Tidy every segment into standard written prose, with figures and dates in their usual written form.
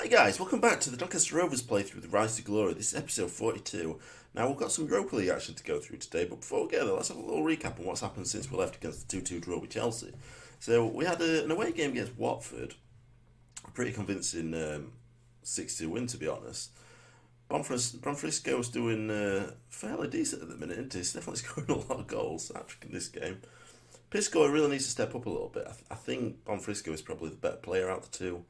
Guys, welcome back to the Doncaster Rovers playthrough, The Rise to Glory. This is episode 42. Now, we've got some Europa League action to go through today, but before we get there, let's have a little recap on what's happened since we left against the 2-2 draw with Chelsea. So, we had an away game against Watford, a pretty convincing 6-2 win, to be honest. Bonfrisco's doing fairly decent at the minute, isn't he? He's definitely scoring a lot of goals, actually, in this game. Pisco really needs to step up a little bit. I think Bonfrisco is probably the better player out of the two.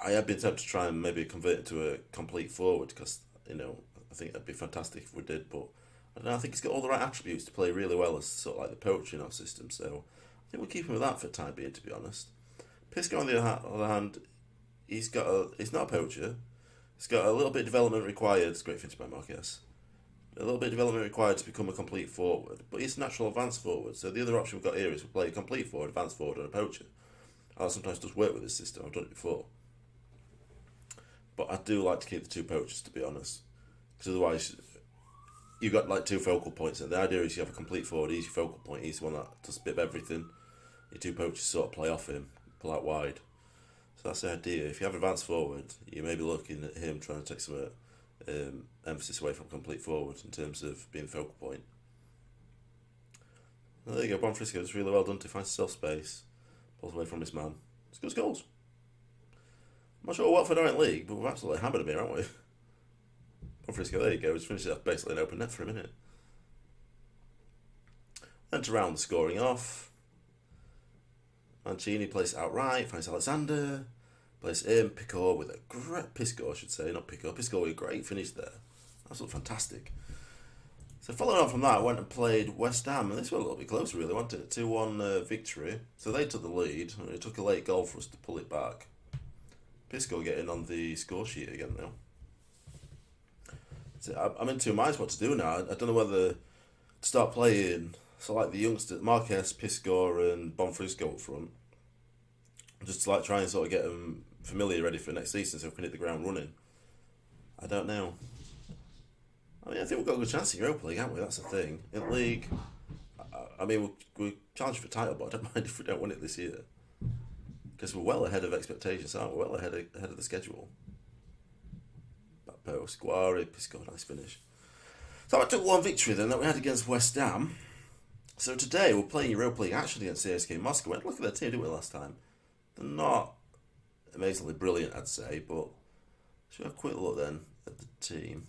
I have been tempted to try and maybe convert it to a complete forward because, I think that'd be fantastic if we did, but I don't know, I think he's got all the right attributes to play really well as sort of like the poacher in our system, so I think we'll keep him with that for the time being, to be honest. Pisco, on the other hand, he's not a poacher. He's got a little bit of development required. It's a great finish by Marquez. A little bit of development required to become a complete forward, but he's a natural advanced forward, so the other option we've got here is we play a complete forward, advanced forward, and a poacher. That sometimes does work with this system. I've done it before. But I do like to keep the two poachers, to be honest, because otherwise you've got like two focal points, and the idea is you have a complete forward, he's your focal point, he's the one that does a bit of everything. Your two poachers sort of play off him, pull out wide. So that's the idea. If you have advanced forward, you may be looking at him trying to take some emphasis away from complete forward in terms of being the focal point. Well, there you go, Bonfrisco does really well done to find himself space, pulls away from his man, scores goals. I'm not sure what Watford are in league, but we've absolutely hammered him here, haven't we? Bonfrisco, there you go, he's finished it off basically an open net for a minute. Then to round the scoring off, Mancini plays it outright, finds Alexander, plays in, Pisco with a great, Pisco I should say, not Pisco with a great finish there. Absolutely fantastic. So following on from that, I went and played West Ham, and this was a little bit closer really, wasn't it? 2-1 victory. So they took the lead, and it took a late goal for us to pull it back. Pisco getting on the score sheet again now. So I'm in two minds what to do now. I don't know whether to start playing, so like the youngsters, Marquez, Pisco and Bonfrisco up front. Just to like try and sort of get them familiar, ready for next season so we can hit the ground running. I don't know. I mean, I think we've got a good chance in Europa League, haven't we? That's the thing. In League, I mean, we're challenging for title, but I don't mind if we don't win it this year. Because we're well ahead of expectations, aren't we? Well ahead of the schedule. Back post, Guari, Pisco, nice finish. So I took one victory then that we had against West Ham. So today we're playing Europa League actually against CSKA Moscow. We had a look at their team, didn't we, last time? They're not amazingly brilliant, I'd say, but should have a quick look then at the team.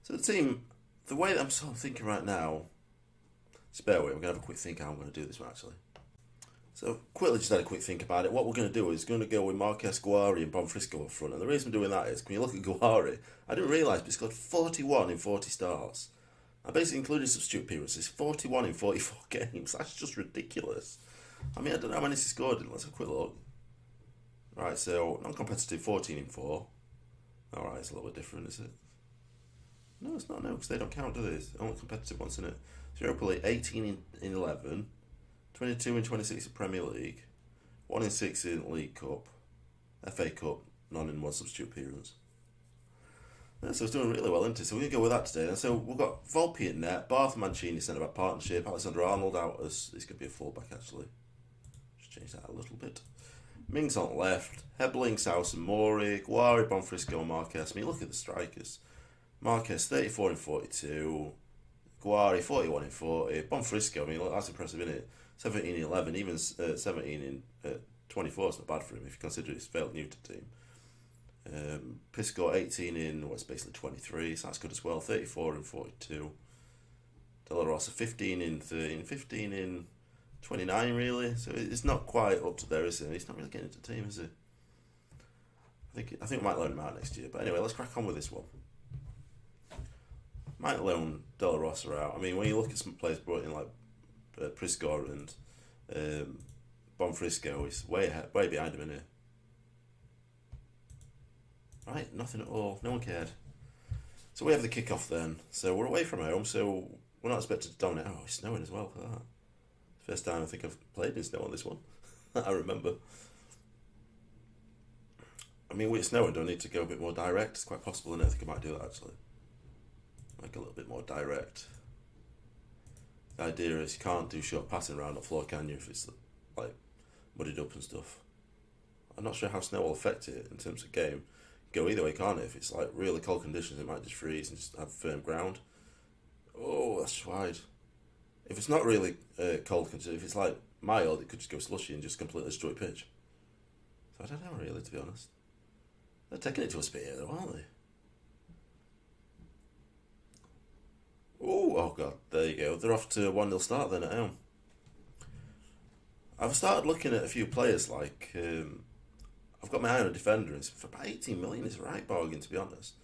So the team, the way that I'm sort of thinking right now, spare way, we're going to have a quick think how I'm going to do this one actually. So quickly just had a quick think about it. What we're going to do is going to go with Marquez, Guari and Bonfrisco up front. And the reason I'm doing that is, when you look at Guari, I didn't realise, but he scored 41 in 40 starts. I basically included substitute appearances, 41 in 44 games. That's just ridiculous. I mean, I don't know how many he scored in. Let's have a quick look. Right, so non-competitive, 14 in 4. Alright, it's a little bit different, is it? No, it's not, no, because they don't count, do they? It's only competitive ones, isn't it? So Europa League, 18 in 11. 22 in 26 in Premier League, 1 in 6 in League Cup, FA Cup, none in 1 substitute appearance. Yeah, so it's doing really well, isn't it? So we're going to go with that today. And so we've got Volpe at net, Barth and Mancini centre-back partnership, Alexander Arnold out as, he's going to be a full-back actually. Just change that a little bit. Mings on left, Hebling, South and Mori, Guari, Bonfrisco and Marquez. I mean, look at the strikers. Marquez, 34 in 42, Guari, 41 in 40, Bonfrisco, I mean, look, that's impressive, isn't it? 17 in 11, even 17 in 24 is not bad for him if you consider he's fairly new to the team. Pisco 18 in what's basically 23, so that's good as well. 34 in 42. De La Rosa 15 in 13, 15 in 29 really. So it's not quite up to there, is it? He's not really getting into the team, is he? I think we might loan him out next year. But anyway, let's crack on with this one. Might loan De La Rosa out. I mean, when you look at some players brought in like Prisco and Bonfrisco, is way behind him in here. Right, nothing at all. No one cared. So we have the kick-off then. So we're away from home, so we're not expected to dominate. Oh, it's snowing as well for that. First time I think I've played in snow on this one. I remember. I mean, with snowing, do I need to go a bit more direct? It's quite possible, and I think I might do that actually. Like a little bit more direct. The idea is you can't do short passing around the floor, can you, if it's like muddied up and stuff. I'm not sure how snow will affect it in terms of game. Go either way, can't it? If it's like really cold conditions, it might just freeze and just have firm ground. Oh, that's wide. If it's not really cold conditions, if it's like mild, it could just go slushy and just completely destroy pitch. So I don't know really, to be honest. They're taking it to a spit here though, aren't they? Oh god, there you go. They're off to a 1-0 start then at home. I've started looking at a few players like I've got my eye on a defender, and for about 18 million is a right bargain, to be honest.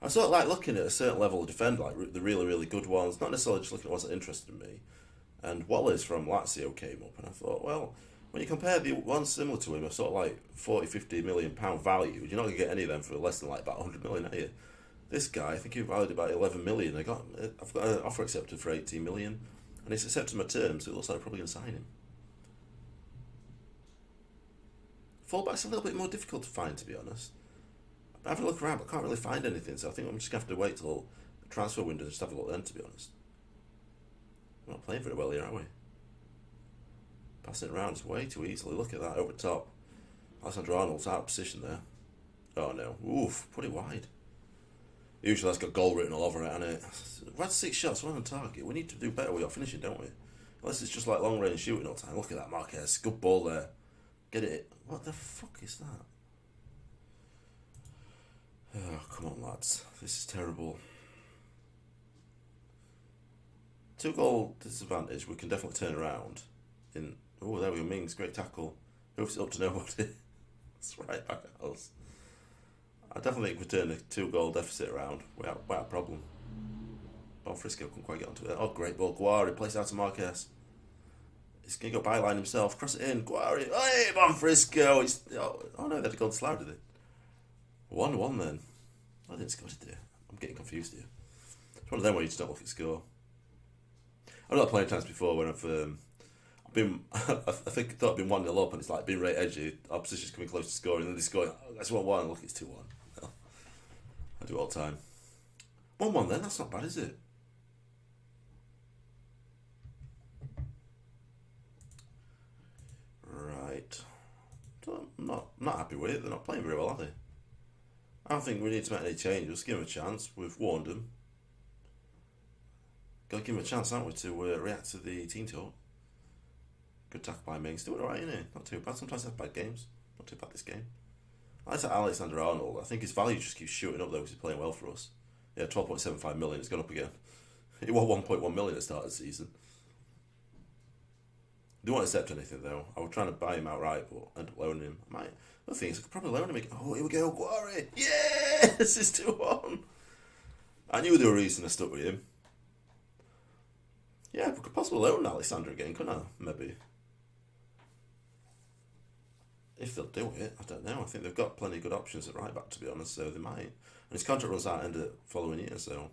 I'm sort of like looking at a certain level of defender, like the really, really good ones, not necessarily just looking at ones that interested in me. And Wallace from Lazio came up, and I thought, well, when you compare the ones similar to him, are sort of like 40, 50 million pound value, you're not going to get any of them for less than like about 100 million, are you? This guy, I think he valued about 11 million. I've got an offer accepted for 18 million, and he's accepted my terms, so it looks like I'm probably going to sign him. Fullback's a little bit more difficult to find, to be honest. I have a look around, but I can't really find anything, so I think I'm just going to have to wait till the transfer window and just have a look then, to be honest. We're not playing very well here, are we? Passing it around way too easily. Look at that over top. Alexander Arnold's out of position there. Oh no. Oof, put it wide. Usually that's got goal written all over it, hasn't it? We've had 6 shots, one on target. We need to do better with our finishing, don't we? Unless it's just like long range shooting all the time. Look at that, Marquez. Good ball there. Get it. What the fuck is that? Oh, come on, lads. This is terrible. 2-goal disadvantage. We can definitely turn around. Oh, there we go. Mings, great tackle. Moves it up to nobody. That's right back at us. I definitely think if we turn a 2-goal deficit around, without a problem. Bonfrisco couldn't quite get onto it. Oh, great ball. Guari plays out to Marquez. He's going to go byline himself. Cross it in. Guari. Hey, Bonfrisco. Oh no, they had to go slide, did they? 1-1 then. I didn't score, did they? I'm getting confused here. It's one of them where you just don't look at score. I've done that plenty of times before when I've been, I thought I've been 1-0 up and it's like been right edgy, opposition's coming close to scoring, and then they score, oh, that's 1-1, and look, it's 2-1. Well, I do it all the time. 1-1 then, that's not bad, is it? Right. So I'm not happy with it, they're not playing very well, are they? I don't think we need to make any changes, give them a chance, we've warned them. Got to give them a chance, haven't we, to react to the team talk. Good tackle by Mings. Doing alright, isn't it? Not too bad. Sometimes I have bad games. Not too bad this game. I like that Alexander Arnold. I think his value just keeps shooting up though because he's playing well for us. Yeah, 12.75 million. It's gone up again. It was 1.1 million at the start of the season. I don't want to accept anything though. I was trying to buy him outright, but I ended up loaning him. The thing is, I could probably loan him again. Oh, here we go. Guari. Yes! It's 2-1. I knew there was a reason I stuck with him. Yeah, we could possibly loan Alexander again, couldn't I? Maybe. If they'll do it, I don't know. I think they've got plenty of good options at right back, to be honest, so they might. And his contract runs out end of the following year, so.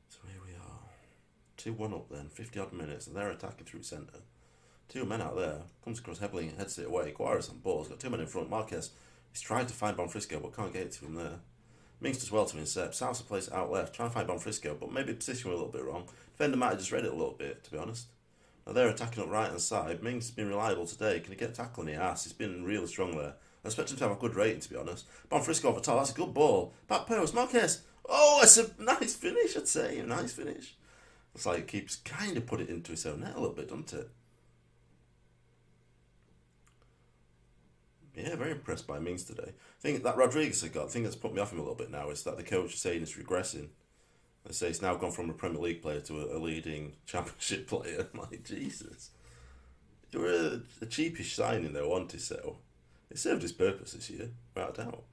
So here we are. 2-1 up then, 50 odd minutes, and they're attacking through centre. 2 men out there, comes across heavily and heads it away. Guara's on ball, he's got 2 men in front. Marquez, he's tried to find Bonfrisco, but can't get it to him there. Mings does well to intercept. South's place out left, trying to find Bonfrisco, but maybe position was a little bit wrong. Defender might have just read it a little bit, to be honest. Now they're attacking up right hand side. Mings has been reliable today. Can he get a tackle in the ass? He's been really strong there. I expect him to have a good rating, to be honest. Bonfrisco off the top, that's a good ball. Back post, Marquez. Oh, it's a nice finish, I'd say. A nice finish. Looks like it keeps kind of put it into his own net a little bit, doesn't it? Yeah, very impressed by Mings today. I think that Rodriguez I got, the thing that's put me off him a little bit now is that the coach is saying he's regressing. They say he's now gone from a Premier League player to a leading Championship player. I'm like, Jesus. You were a cheapish signing though, wasn't he? So it served his purpose this year, without a doubt.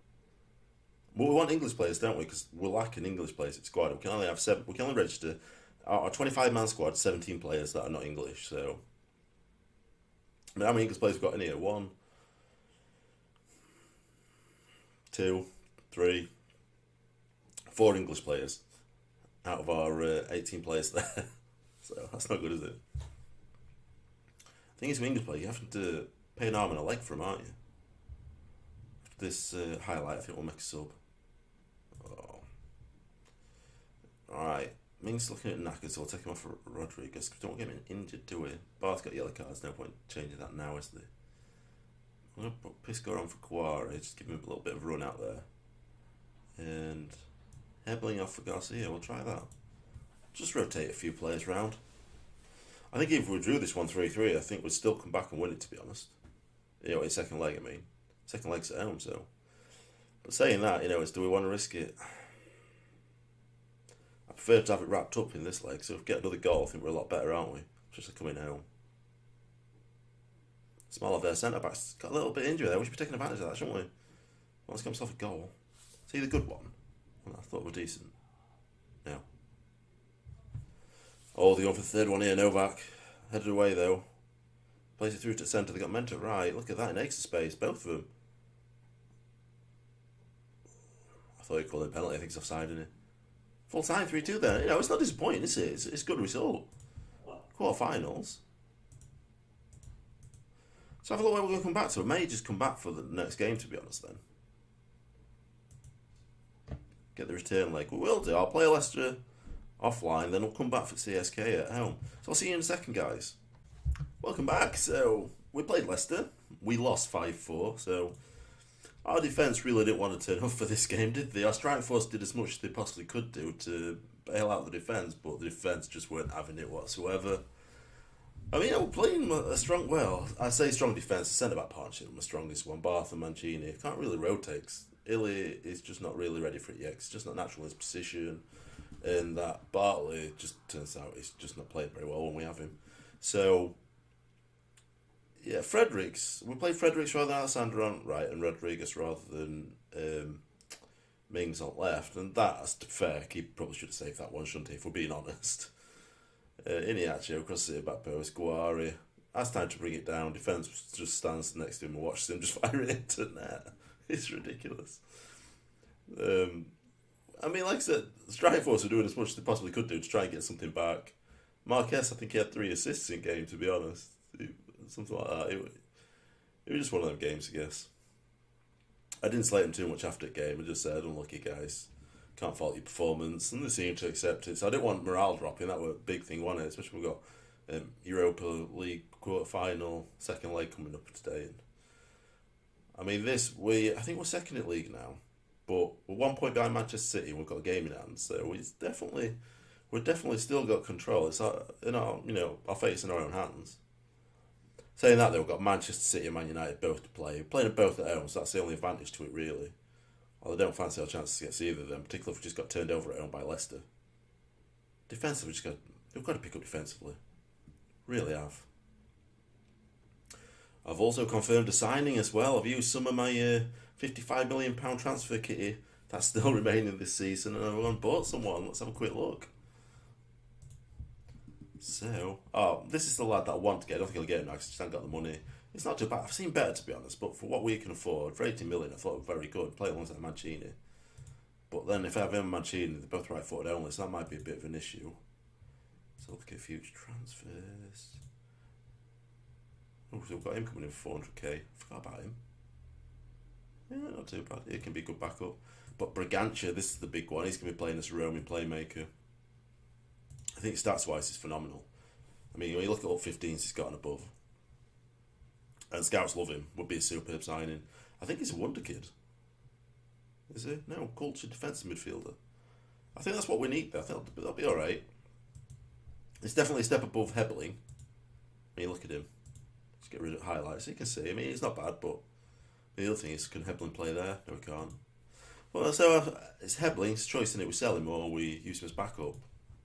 Well, we want English players, don't we? Because we're lacking English players at squad. We can only have 7. We can only register our 25-man squad, 17 players that are not English. So, I mean, how many English players we've got in here? 1, 2, 3, 4 English players out of our 18 players there. So that's not good, is it? The thing is, with English players, you have to pay an arm and a leg for them, aren't you? After this highlight, I think we'll make a sub. Oh. Alright, Mings looking at knackers, so we'll take him off for Rodriguez. Don't want to get him injured, do we? Barth's got yellow cards, no point changing that now, is there? I'm going to put Pisco on for Guari, just give him a little bit of run out there. And Hebling off for Garcia, we'll try that. Just rotate a few players round. I think if we drew this 1-3-3, I think we'd still come back and win it, to be honest. You know, in second leg, I mean. Second leg's at home, so. But saying that, you know, is do we want to risk it? I prefer to have it wrapped up in this leg, so if we get another goal, I think we're a lot better, aren't we? Just to coming home. Small of their centre-back's got a little bit injury there. We should be taking advantage of that, shouldn't we? Well, let's get himself a goal. See the good one? Well, I thought we were decent. No. Oh, they're going for the third one here, Novak. Headed away, though. Plays it through to centre. They got Menta right. Look at that in extra space, both of them. I thought he called it a penalty. I think it's offside, isn't it? Full time 3-2 there. You know, it's not disappointing, is it? It's a good result. Quarter-finals. So have a look where we're going to come back to. We may just come back for the next game, to be honest, then. Get the return leg. We will do. I'll play Leicester offline, then we'll come back for CSKA at home. So I'll see you in a second, guys. Welcome back. So we played Leicester. We lost 5-4. So our defence really didn't want to turn up for this game, did they? Our strike force did as much as they possibly could do to bail out the defence, but the defence just weren't having it whatsoever. I mean, we're playing a strong, well, I say strong defence, the centre-back partnership, my strongest one, Barth and Mancini. Can't really rotate. Illy is just not really ready for it yet. It's just not natural in his position. And that Bartley just turns out he's just not played very well when we have him. So, yeah, Fredericks. We played Fredericks rather than Alexander on right and Rodriguez rather than Mings on left. And that's fair. He probably should have saved that one, shouldn't he, if we're being honest. Iniacho across the back post, Guari. That's time to bring it down. Defence just stands next to him and watches him just fire it into net. It's ridiculous. I mean, like I said, Strike Force are doing as much as they possibly could do to try and get something back. Marquez, I think he had 3 assists in game, to be honest. Something like that. It was just one of them games, I guess. I didn't slate him too much after the game. I just said, unlucky guys. Can't fault your performance. And they seemed to accept it. So I didn't want morale dropping. That was a big thing, wasn't it? Especially when we've got Europa League quarter-final, second leg coming up today. And I mean, I think we're second in league now. But we're 1 point behind Manchester City and we've got a game in hand. So we've definitely still got control. It's in our, our fate is in our own hands. Saying that, though, we've got Manchester City and Man United both to play. We're playing them both at home, so that's the only advantage to it, really. Although I don't fancy our chances against either of them, particularly if we just got turned over at home by Leicester. Defensively, we've got to pick up defensively. Really have. I've also confirmed a signing as well. I've used some of my £55 million transfer kitty that's still remaining this season, and I've gone and bought someone. Let's have a quick look. So, this is the lad that I want to get. I don't think I'll get him now because I just haven't got the money. It's not too bad. I've seen better, to be honest, but for what we can afford, for 80 million, I thought it was very good. Play alongside Mancini. But then if I have him and Mancini, they're both right-footed only, so that might be a bit of an issue. So look at future transfers. Oh, so we've got him coming in for 400k. Forgot about him. Yeah, not too bad. It can be a good backup. But Bragantia, this is the big one. He's going to be playing as a roaming playmaker. I think stats-wise, it's phenomenal. I mean, when you look at all 15s he's got and above, and scouts love him, would be a superb signing. I think he's a wonder kid. Is he? No, cultured defensive midfielder. I think that's what we need, though. I think that'll be alright. It's definitely a step above Hebling. I mean, look at him. Let's get rid of highlights. You can see, I mean, he's not bad, but the other thing is, can Hebling play there? No, he can't. Well, so it's Hebling's choice, and it we sell him or we use him as backup.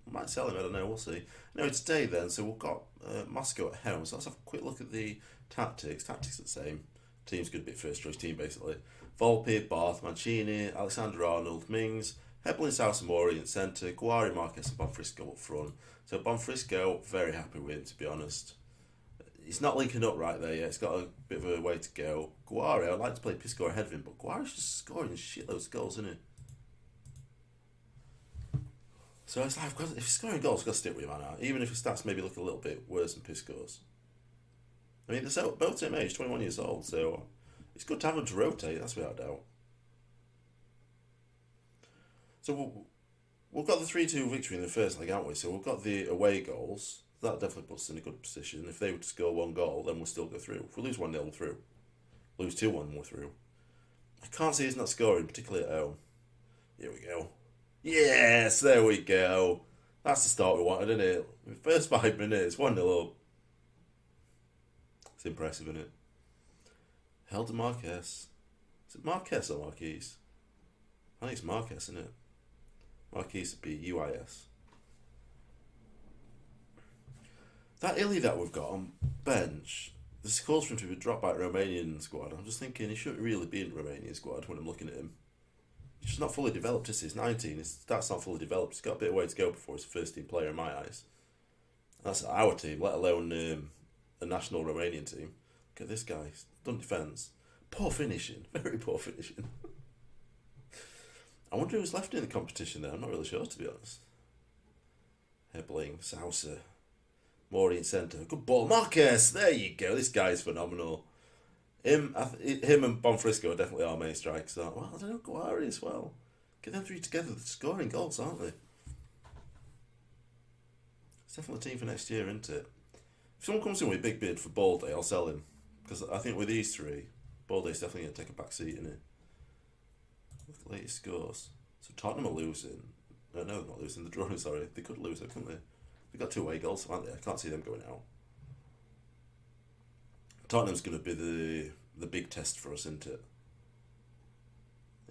We might sell him, I don't know, we'll see. No, today then, so we've got Moscow at home, so let's have a quick look at the tactics. Tactics are the same. Team's going to be first choice team, basically. Volpe, Barth, Mancini, Alexander-Arnold, Mings, Hebling, Sousamori in centre, Guari, Marquez and Bonfrisco up front. So Bonfrisco, very happy with him, to be honest. He's not linking up right there yet. It's got a bit of a way to go. Guari, I'd like to play Pisco ahead of him, but Guari's just scoring shitloads of goals, isn't he? So it's like, if he's scoring goals, I've got to stick with him, man. Even if his stats maybe look a little bit worse than Pisco's. I mean, they're both same age, 21 years old, so it's good to have them to rotate, that's without a doubt. So we've got the 3-2 victory in the first leg, haven't we? So we've got the away goals. That definitely puts us in a good position. If they were to score 1 goal, then we'll still go through. If we lose 1-0, we're through. Lose 2-1, we're through. I can't see us not scoring, particularly at home. Here we go. Yes, there we go. That's the start we wanted, isn't it? The first 5 minutes, 1-0 up. It's impressive, isn't it? Held to Marquez. Is it Marquez or Marquise? I think it's Marquez, isn't it? Marquise would be UIS. That Illy that we've got on bench, there's calls for him to be dropped by the Romanian squad. I'm just thinking he shouldn't really be in the Romanian squad when I'm looking at him. He's just not fully developed, is he? He's 19, that's not fully developed. He's got a bit of way to go before he's a first team player in my eyes. That's our team, let alone a national Romanian team. Look at this guy, he's done defence. Poor finishing, very poor finishing. I wonder who's left in the competition there, I'm not really sure to be honest. Hebling, Sousa, Mori in centre, good ball, Marquez, there you go, this guy's phenomenal. Him and Bonfrisco are definitely our main strikers, aren't they? Well, I don't know, Guari as well. Get them 3 together, they're scoring goals, aren't they? It's definitely a team for next year, isn't it? If someone comes in with a big bid for Baldy, I'll sell him. Because I think with these 3, Baldy's definitely going to take a back seat in it. Look at the latest scores. So Tottenham are losing. No, they're not losing, they're drawing, sorry. They could lose, couldn't they? They've got 2 away goals, aren't they? I can't see them going out. Tottenham's going to be the big test for us, isn't it?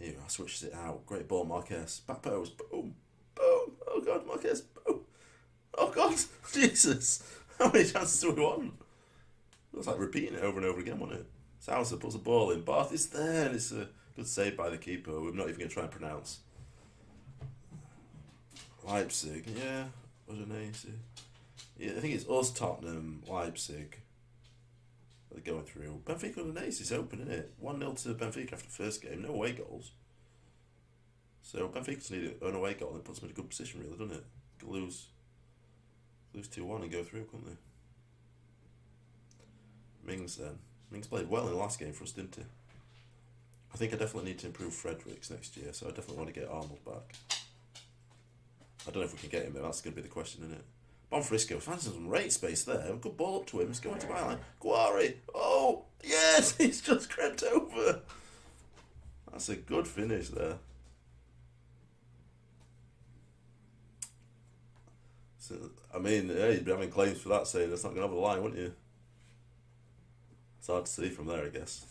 Here, I switched it out. Great ball, Marquez. Back post. Boom. Boom. Oh, God, Marquez. Boom. Oh, God. Jesus. How many chances do we want? It was like repeating it over and over again, wasn't it? Sousa puts a ball in. Barth is there, and it's a good save by the keeper. We're not even going to try and pronounce. Leipzig. Yeah. Udinese. Yeah, I think it's us, Tottenham, Leipzig. They're going through. Benfica Udinese is open, isn't it? 1-0 to Benfica after the first game. No away goals. So Benfica's need an away goal and it puts them in a good position, really, doesn't it? Could lose 2-1 and go through, couldn't they? Mings then. Mings played well in the last game for us, didn't he? I think I definitely need to improve Fredericks next year, so I definitely want to get Arnold back. I don't know if we can get him there, that's going to be the question, isn't it? Bonfrisco finds some great space there. Good ball up to him. He's going to my line. Guari. Oh, yes, he's just crept over. That's a good finish there. So, I mean, yeah, you'd be having claims for that, saying it's not going over the line, wouldn't you? It's hard to see from there, I guess.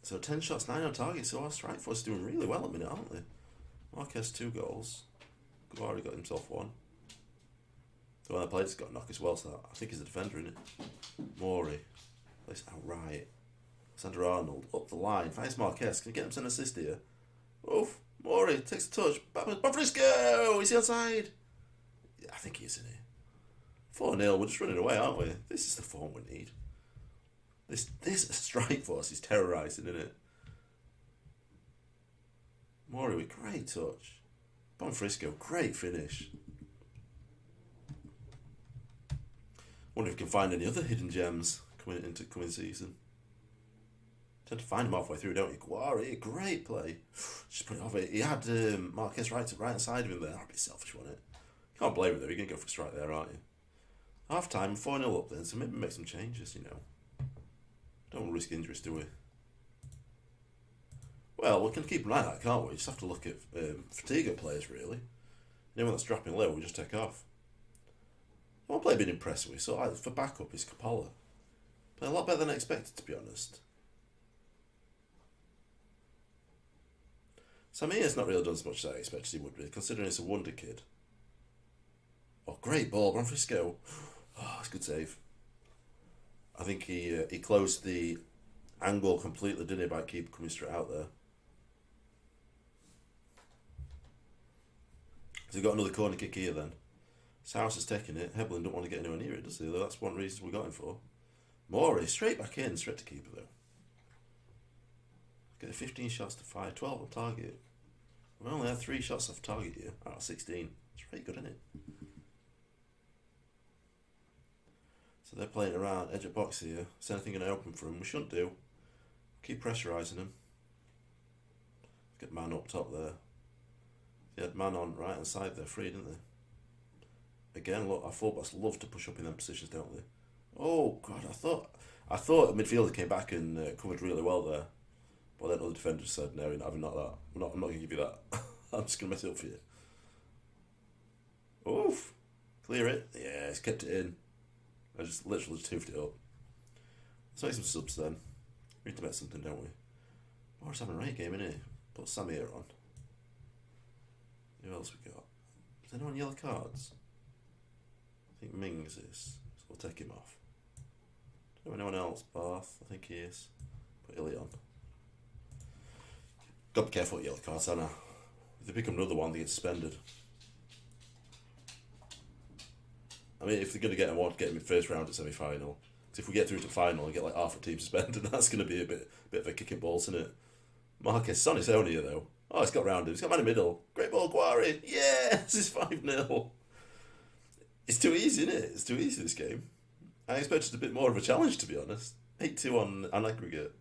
So 10 shots, 9 on target. So our strike force is doing really well at the minute, aren't they? Marquez 2 goals. Guari got himself 1. The one I played has got a knock as well, so I think he's a defender, isn't it? Mori. Plays outright. Alexander Arnold. Up the line. Finds Marquez. Can he get him an assist here? Oof. Mori takes a touch. Bonfrisco! Is he outside? Yeah, I think he is, isn't he? 4-0. We're just running away, aren't we? This is the form we need. This strike force is terrorising, isn't it? Mori with great touch. Bonfrisco, great finish. Wonder if we can find any other hidden gems coming into coming season. Tend to find them halfway through, don't you? Guari, great play. Just put it off it. He had Marquez right side of him there. That'd be selfish, wasn't it? Can't blame him though. You're going to go for a strike there, aren't you? Half time, 4-0 up then, so maybe make some changes, you know. Don't want to risk injuries, do we? Well, we can keep an eye on that, can't we? Just have to look at fatigue at players, really. Anyone that's dropping low, we just take off. One player been impressed with, so for backup is Coppola. Playing a lot better than I expected, to be honest. Samir's not really done as much as I expected he would be, considering it's a wonder kid. Oh, great ball, Bonfrisco. Oh, it's a good save. I think he closed the angle completely, didn't he, by keeper coming straight out there. So we've got another corner kick here then. Sousa is taking it. Hebling don't want to get anywhere near it, does he? That's one reason we got him for. Mori, straight back in, straight to keeper though. Get 15 shots to 5, 12 on target. We only had 3 shots off target here out of 16. It's pretty good, isn't it? So they're playing around edge of box here. Is anything going to open for them? We shouldn't do. Keep pressurising them. Get man up top there. They had man on right hand side there, free, didn't they? Again, look, our fullbacks love to push up in them positions, don't they? Oh God, I thought the midfielder came back and covered really well there, but then other defenders said, "No, I'm not that. I'm not going to give you that. I'm just going to mess it up for you." Oof, clear it. Yeah, he's kept it in. I just literally just hoofed it up. Let's make some subs then. We need to make something, don't we? Morris having a right game, innit? Put Samir on. Who else we got? Is anyone yellow cards? I think Mings is, so we'll take him off. Do anyone else? Bath, I think he is. Put Illy on. Gotta be careful with yellow cards, Anna. If they pick up another one, they get suspended. I mean, if they're going to get him, I want to get him in first round at semi-final. Because if we get through to final and get like half a team suspended, that's going to be a bit of a kicking balls, isn't it? Marquez is on his own here, though. Oh, he's got round him. He's got man in the middle. Great ball, Guari. Yes, it's 5-0. It's too easy, isn't it? It's too easy, this game. I expected a bit more of a challenge, to be honest. 8-2 on aggregate.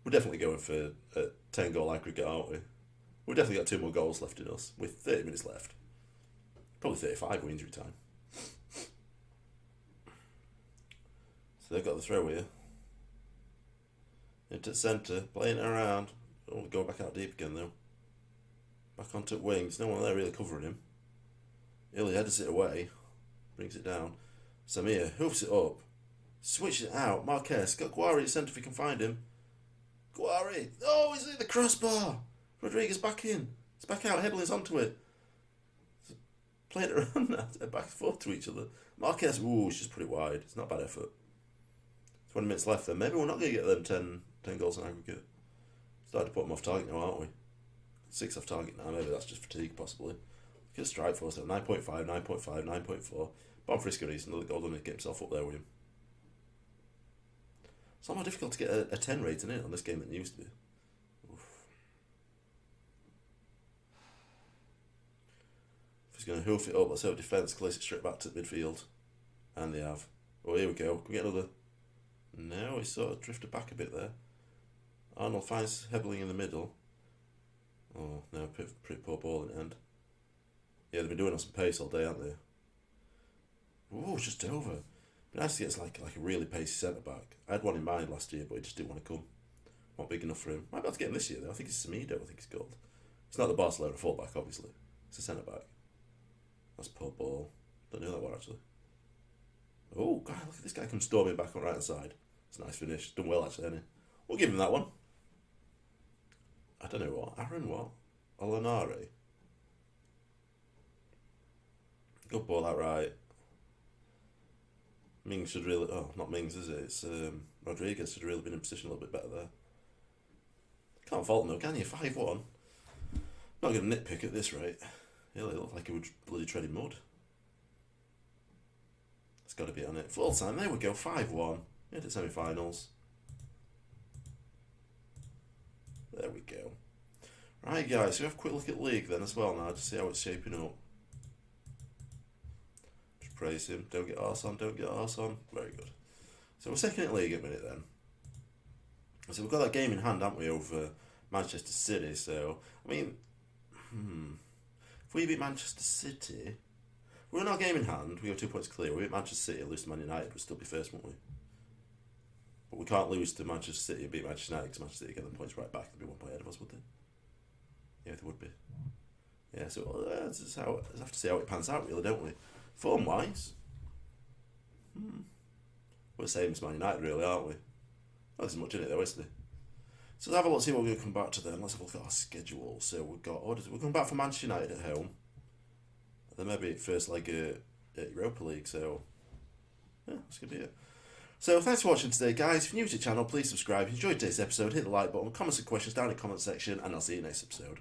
We're definitely going for a 10-goal aggregate, aren't we? We've definitely got 2 more goals left in us, with 30 minutes left. Probably 35 with injury time. So they've got the throw here. Into centre, playing it around. Oh, go back out deep again though. Back onto wings. No one there really covering him. Illy headers it away. Brings it down. Samir hoofs it up. Switches it out. Marquez got Guari at centre if he can find him. Guari! Oh, he's at the crossbar! Rodriguez back in. It's back out. Heblin's onto it. Playing it around now. Back and forth to each other. Marquez, ooh, she's pretty wide. It's not a bad effort. 20 minutes left then. Maybe we're not going to get them 10 goals in aggregate. Started to put them off target now, aren't we? 6 off target now. Maybe that's just fatigue, possibly. Look at strike force though. 9.5, 9.5, 9.4. Bon Frisco needs another goal and get himself up there with him. It's not more difficult to get a 10 rating in on this game than it used to be. Oof. If he's going to hoof it up, let's hope defence clears it straight back to midfield. And they have. Oh, here we go. Can we get another? No, he sort of drifted back a bit there. Arnold finds Hebling in the middle. Oh, no, pretty poor ball in the end. Yeah, they've been doing on some pace all day, haven't they? Oh, it's just over. But nice to get like a really pacey centre back. I had one in mind last year, but he just didn't want to come. Not big enough for him. Might be able to get him this year though. I think it's Semedo. I think he's called. It's not the Barcelona fullback, obviously. It's a centre back. That's poor ball. Don't know that one actually. Oh, God, look at this guy come storming back on the right hand side. It's a nice finish. Done well actually, hasn't he? We'll give him that one. I don't know what. Aaron what? Olanare. Good ball outright. Mings should really... Oh, not Mings, is it? It's Rodriguez should have really been in position a little bit better there. Can't fault him though, can you? 5-1. Not going to nitpick at this rate. He'll look like he would bloody tread in mud. It's got to be on it. Full time, there we go, 5-1. Into semi-finals. There we go. Right guys, so we have a quick look at league then as well now to see how it's shaping up. Just praise him. Don't get arse on, don't get arse on. Very good. So we're second in league at a minute then. So we've got that game in hand, haven't we, over Manchester City. So, I mean, if we beat Manchester City, we're in our game in hand, we have 2 points clear. We beat Manchester City, lose to Man United, we'd still be first, wouldn't we? But we can't lose to Manchester City and beat Manchester United because Manchester City get the points right back. They'd be 1 point ahead of us, would they? Yeah, they would be. Yeah, so that's how we have to see how it pans out, really, don't we? Form wise, we're the same as Man United, really, aren't we? Not as much in it, though, is there? So let's have a look, see what we're going to come back to then. Let's have a look at our schedule. So we've got orders. We're coming back from Manchester United at home. And then maybe first leg at Europa League. So yeah, that's going to be it. So thanks for watching today, guys. If you're new to the channel, please subscribe. If you enjoyed today's episode, hit the like button, comments and questions down in the comment section, and I'll see you next episode.